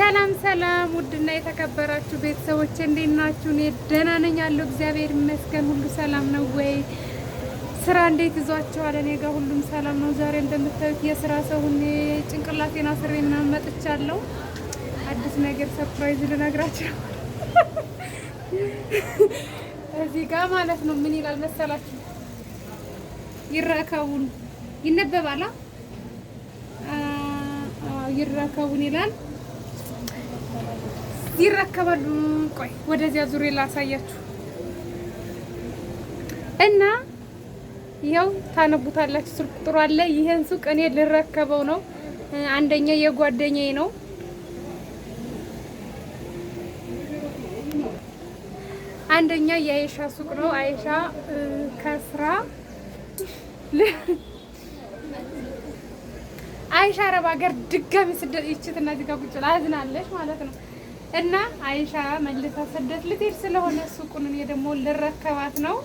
ሰላም ሰላም፣ ውድና የተከበራችሁ ቤተሰቦች እንዴት ናችሁ? እኔ ደህና ነኝ ያለው እግዚአብሔር ይመስገን። ሁሉ ሰላም ነው ወይ? ስራ እንዴት ይዟችኋል? እኔ ጋር ሁሉም ሰላም ነው። ዛሬ እንደምታዩት የስራ ሰው ሁኔ ጭንቅላቴን አስሬ ምናምን መጥቻለሁ። አዲስ ነገር ሰርፕራይዝ ልነግራችሁ እዚህ ጋር ማለት ነው። ምን ይላል መሰላችሁ? ይረከቡን ይነበባላ ይረከቡን ይላል። ይረከባሉ። ቆይ ወደዚያ ዙሪያ ላሳያችሁ እና ይኸው ታነቡታላችሁ። ስልክ ቁጥሩ አለ። ይሄን ሱቅ እኔ ልረከበው ነው። አንደኛ የጓደኛዬ ነው። አንደኛ የአይሻ ሱቅ ነው። አይሻ ከስራ አይሻ አረብ ሀገር ድጋሚ ስደት ይችት እና እዚህ ጋር ቁጭ ብላ አዝናለች ማለት ነው። እና አይሻ መልሳ ስደት ልትሄድ ስለሆነ ሱቁን እኔ ደግሞ ልረከባት ነው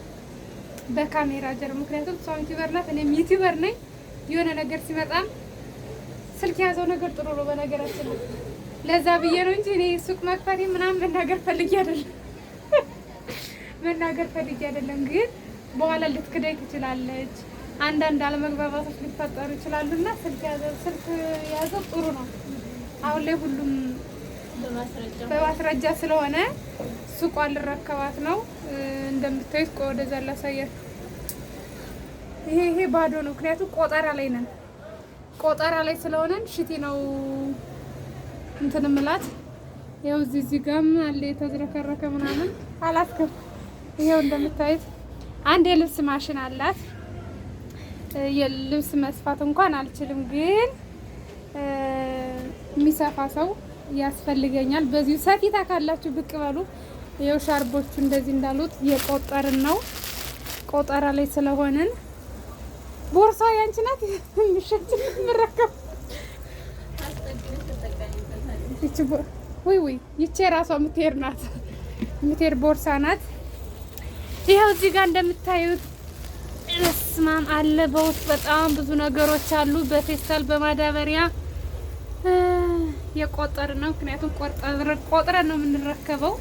በካሜራ ጀር። ምክንያቱም እሷ ዩቲዩበር ናት፣ እኔም ዩቲዩበር ነኝ። የሆነ ነገር ሲመጣም ስልክ ያዘው ነገር ጥሩ ነው በነገራችን ላይ። ለዛ ብዬ ነው እንጂ እኔ ሱቅ መክፈቴ ምናምን መናገር ፈልጌ አይደለም። ግን በኋላ ልትክደኝ ትችላለች። አንዳንድ አለመግባባቶች ሊፈጠሩ ይችላሉና ስልክ ያዘው ጥሩ ነው። አሁን ላይ ሁሉም በማስረጃ ስለሆነ ሱቋን ልረከባት ነው። እንደምታዩት ወደዛ ላሳያችሁ። ይሄ ባዶ ነው፣ ምክንያቱም ቆጠራ ላይ ነን። ቆጠራ ላይ ስለሆነን ሽቲ ነው እንትን ምላት። ይኸው እዚህ ጋርም አለ የተዝረከረከ ምናምን አላስከፍ። ይኸው እንደምታዩት አንድ የልብስ ማሽን አላት። የልብስ መስፋት እንኳን አልችልም፣ ግን የሚሰፋ ሰው ያስፈልገኛል። በዚሁ ሰፊታ ካላችሁ ብቅ በሉ። ይኸው ሻርቦቹ እንደዚህ እንዳሉት የቆጠርን ነው። ቆጠራ ላይ ስለሆንን ቦርሳ ያንቺ ናት ምሽት ምረከብ ወይ ይቼ ራሷ የምትሄድ ናት፣ የምትሄድ ቦርሳ ናት። ይኸው እዚህ ጋር እንደምታዩት ስማም አለ። በውስጥ በጣም ብዙ ነገሮች አሉ። በፌስታል በማዳበሪያ የቆጠር ነው። ምክንያቱም ቆጥረን ነው የምንረከበው።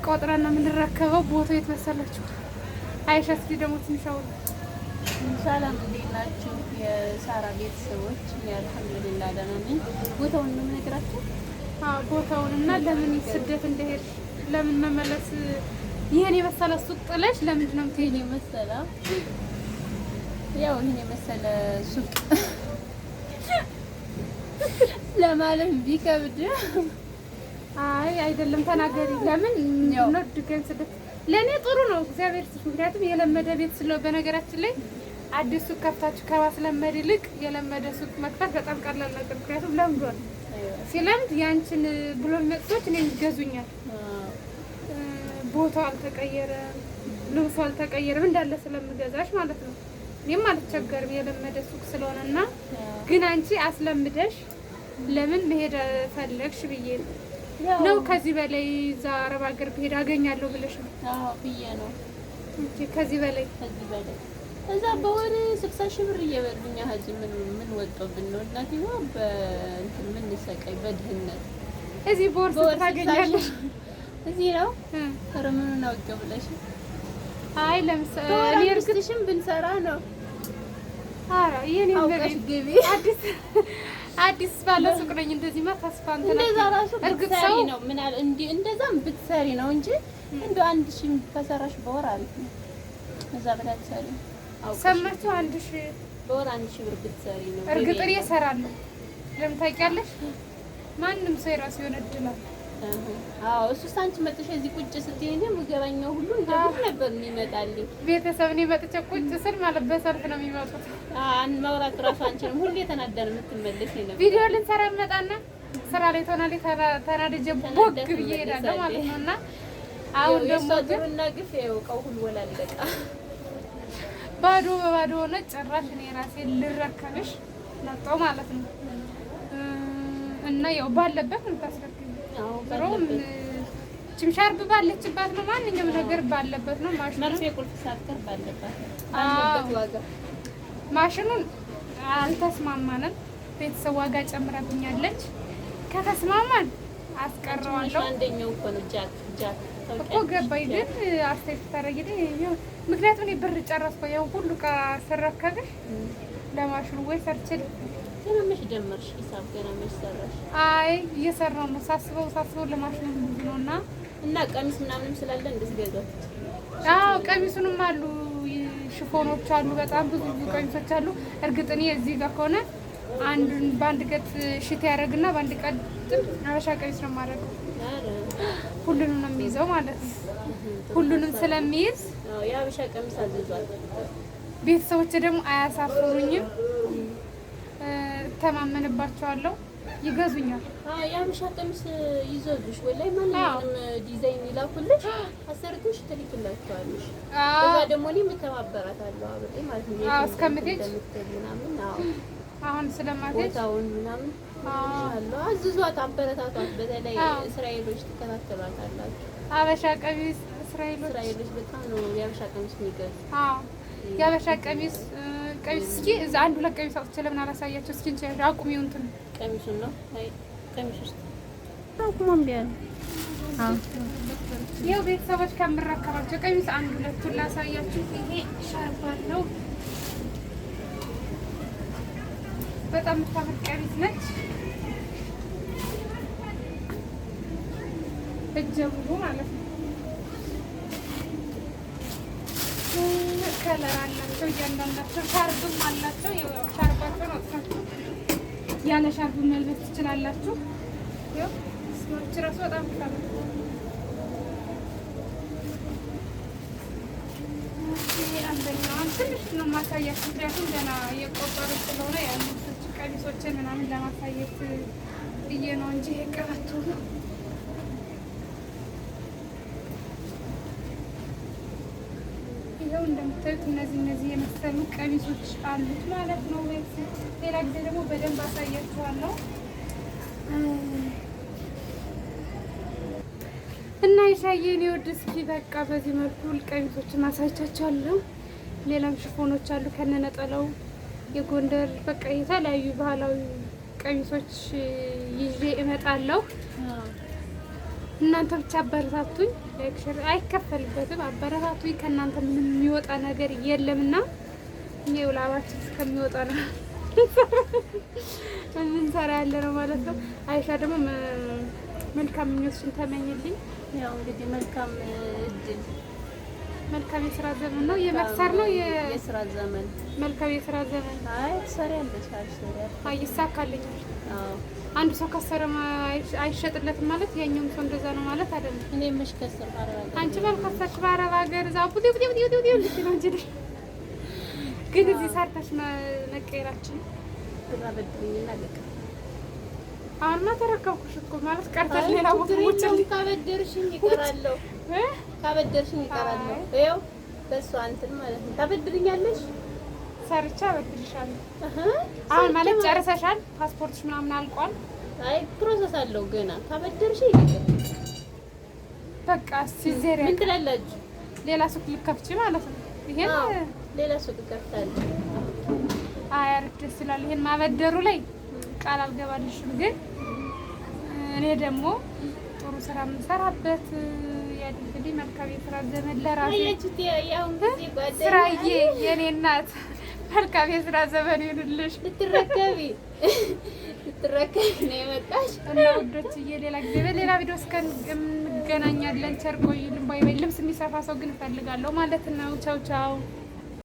ቆጥረን ነው የምንረከበው። ቦታው የት መሰላችሁ? አይሻ እስኪ ደግሞ ትንሽ አውሩ። ሰላም እንዴት ናችሁ? የሳራ ቤተሰቦች አልሐምዱሊላህ ደህና ነኝ። ቦታውን ነው የምነግራችሁ። ቦታውን እና ለምን ስደት እንደሄድ ለምን መመለስ ይሄን የመሰለ ሱቅ ጥለሽ ለምንድን ነው የምትሄጂ? መሰለ ያው ይሄን የመሰለ ሱቅ ለማለት ቢከብድ፣ አይ አይደለም ተናገሪ። ለምን ነው ድጋሚ ስደት? ለኔ ጥሩ ነው እግዚአብሔር ይስጥ። ምክንያቱም የለመደ ቤት ስለው በነገራችን ላይ አዲስ ሱቅ ከፍታችሁ ከማስለመድ ይልቅ የለመደ ሱቅ መክፈት በጣም ቀላል ነገር። ምክንያቱም ለምዷል። ሲለምድ ያንቺን ብሎን መጥቶች እኔን ይገዙኛል። ቦታው አልተቀየረም፣ ልብሱ አልተቀየረም፣ እንዳለ ስለምገዛሽ ማለት ነው። እኔም አልቸገርም የለመደ ሱቅ ስለሆነና፣ ግን አንቺ አስለምደሽ ለምን መሄድ ፈለግሽ ብዬ ነው። ከዚህ በላይ እዛ አረብ ሀገር ብሄድ አገኛለሁ ብለሽ ነው? አዎ ብዬ ነው እንጂ ከዚህ በላይ እዛ በወር 60 ሺህ ብር እየበሉኛ ሀጂ ምን ወጥቶብን ነው እናቴዋ በእንትን ምን ሰቀይ በድህነት እዚህ ቦርሳ ታገኛለሽ። እዚህ ነው ተረምኑን አውቀው ብለሽ አይ ለምሳሌ እርግጥሽም ብንሰራ ነው። አራ ይሄን አውቀሽ ግቢ አዲስ ባለ ሱቅ ነኝ። እንደዚህ ማ ተስፋ እንትን እንደዛ ራሱ ብትሰሪ ነው ምን አለ እንዴ እንደዛም ብትሰሪ ነው እንጂ እንደው 1000 ከሰራሽ በወር አሪፍ ነው። እዛ በላይ ሰሪ ሰማችሁ 1000 በወር 1000 ብር ብትሰሪ ነው። እርግጥ እየሰራለሁ። ለምን ታውቂያለሽ? ማንም ሰው የራሱ የሆነ እድል አለ። አዎ እሱስ አንቺ መጥተሽ እዚህ ቁጭ ስትይ እኔ የምገባኛው ሁሉ እንደዚህ ነበር የሚመጣልኝ። ቤተሰብ እኔ መጥቼ ቁጭ ስል ማለት በሰልፍ ነው የሚመጡት። ማውራት እራሱ አንችልም። ሁሌ ተናደን የምትመለስ ነበር። ቪዲዮ ልንሰራ መጣና ስራ ላይ ትሆናለች። ተናድጄ ቦግ ብዬ እሄዳለሁ ማለት ነው። እና አሁን ደግሞ ጥሩና ግፍ ያውቀው ሁሉ ወላለቃ ባዶ በባዶ ሆነ። ጭራሽ እኔ ራሴ ልረከብሽ መጣሁ ማለት ነው። እና ያው ባለበት ነው ታስረክኝ። ጥሩም ጭምሻርብ ባለችባት ነው። ማንኛውም ነገር ባለበት ነው። መርፌ ቁልፍ ሳትከር ባለበት ዋጋ ማሽኑን አልተስማማንም። ቤተሰብ ዋጋ ጨምረብኛለች። ከተስማማን አስቀረዋለሁ። አንደኛው እኮ ነው ጃክ እኮ ገባኝ። ግን አስተያየት ታደርጊልኝ ምክንያቱም እኔ ብር ጨረስኩ። ያው ሁሉ ዕቃ ስረከብሽ ለማሽኑ ወይ ሰርችል ገና መች ጀመርሽ ሂሳብ? ገና መች ሰራሽ? አይ እየሰራሁ ነው። ሳስበው ለማሽኑ ብዙ ነውና እና ቀሚስ ምናምንም ስላለ እንደዚህ አዎ ቀሚሱንም አሉ፣ ሽፎኖች አሉ፣ በጣም ብዙ ቀሚሶች አሉ። እርግጥ እኔ እዚህ ጋር ከሆነ አንዱን በአንድ ገጥ ሽት ያደርግና በአንድ ቀጥ አበሻ ቀሚስ ነው የማደርገው። ሁሉንም ነው የሚይዘው ማለት ነው። ሁሉንም ስለሚይዝ የአበሻ ቀሚስ አዝዟል። ቤተሰቦቼ ደግሞ አያሳፍሩኝም፣ እተማመንባቸዋለሁ፣ ይገዙኛል። የአበሻ ቀሚስ ይዘዙሽ ወላሂ ማንኛውንም ዲዛይን ይላኩልሽ፣ አሰርተሽ ትልክላቸዋለሽ። ከዛ ደግሞ እኔ የምተባበራታለሁ አብሬ ማለት ነው። እስከምትሄጂ ምናምን አሁን ስለማትሄጂ ቦታውን ምናምን አዝዟት፣ አበረታቷት። በተለይ እስራኤሎች ትከታተሏታላችሁ። አበሻ ቀሚስ እስራኤሎች በጣም ነው የአበሻ ቀሚስ የሚገዙ። የአበሻ ቀሚስ እስኪ እዛ አንድ ሁለት ቀሚስ አውጥቼ ለምን አላሳያቸው? እስኪ እንጂ አቁሚው እንትን ቀሚሱን ነው ቀሚስ ውስጥ አቁሞም ቢያል ይኸው ቤተሰቦች ከምረከባቸው ቀሚስ አንድ ሁለቱን ላሳያችሁ። ይሄ ሻርፕ አለው፣ በጣም የምታምር ቀሚስ ነች። እጀ ሙሉ ማለት ነው። ከለር አላቸው እያንዳንዳቸው፣ ሻርፕም አላቸው። ያው ሻርፓቸውን አውጥታችሁ ያለ ሻርፕ መልበስ ትችላላችሁ። ያው ስሞች ራሱ በጣም ታምር። አንደኛዋን ትንሽ ነው ማሳያችሁ፣ ምክንያቱም ገና የቆጠሩ ስለሆነ ያሉት ቀሚሶችን ምናምን ለማሳየት ብዬ ነው እንጂ ቀበቶ ነው። ይኸው እንደምታዩት እነዚህ የመሰሉ ቀሚሶች አሉት ማለት ነው። ሌላ ጊዜ ደግሞ በደንብ አሳያችኋለሁ። እና ይሻዬ እኔ ወድ እስኪ በቃ በዚህ መልኩ ቀሚሶችን አሳይቻችኋለሁ። ሌላም ሽፎኖች አሉ ከነነጠላው የጎንደር በቃ የተለያዩ ባህላዊ ቀሚሶች ይዤ እመጣለሁ። እናንተ ብቻ አበረታቱኝ። ላይክ ሼር አይከፈልበትም። አበረታቱኝ። ከእናንተ ምንም የሚወጣ ነገር የለምና እኛው ላባችን እስከሚወጣ ነው እንሰራ ያለ ነው ማለት ነው። አይሻ ደግሞ መልካም ምኞትሽን ተመኝልኝ። ያው እንግዲህ መልካም እድል፣ መልካም የስራ ዘመን ነው። የመክሰር ነው የስራ ዘመን፣ መልካም የስራ ዘመን። አይ ትሰሪያለሽ፣ አልሰሪያለሽ። አይ ይሳካልኛል። አዎ አንድ ሰው ከሰረ አይሸጥለትም ማለት ያኛውም ሰው እንደዛ ነው ማለት አይደለም። እኔ መች ከሰር ባረባ አንቺ ባልከሰርሽ ባረባ ሀገር እዛ ቡዲ ነው እንጂ ግን እዚህ ሰርተሽ መቀየራችን ብራ በድሪኝና ለቀ አሁንማ ተረከብኩሽ እኮ ማለት ቀርተሽ ሌላ ቦታ ሙጭ ካበደርሽኝ ይቀራለሁ ካበደርሽኝ ይቀራለሁ። ይኸው በእሷ እንትን ማለት ነው። ታበድርኛለሽ? ሰርቻ አበድርሻለሁ። አሁን ማለት ጨርሰሻል? ፓስፖርትሽ ምናምን አልቋል? አይ ፕሮሰስ አለው ገና። ካበደርሽኝ ይቀር በቃ ሲዘሪያ ምን ትላላችሁ? ሌላ ሱቅ ልከፍቺ ማለት ነው። ይሄን ሌላ ሱቅ ከፍታለሁ። አይ አሪፍ ደስ ይላል። ይሄን ማበደሩ ላይ ቃል አልገባልሽም፣ ግን እኔ ደግሞ ጥሩ ስራ የምንሰራበት ያድርግልኝ። መልካም የስራ ዘመን ለራሴ ስራዬ፣ የኔ እናት መልካም የስራ ዘመን ይሁንልሽ። ልትረከቢ ነው የመጣሽ እና ውዶችዬ፣ ሌላ ጊዜ በሌላ ቪዲዮ እስከምንገናኛለን። ቸር ቆዩልን። ባይ ባይ። ልብስ የሚሰፋ ሰው ግን እፈልጋለሁ ማለት ነው። ቻው ቻው።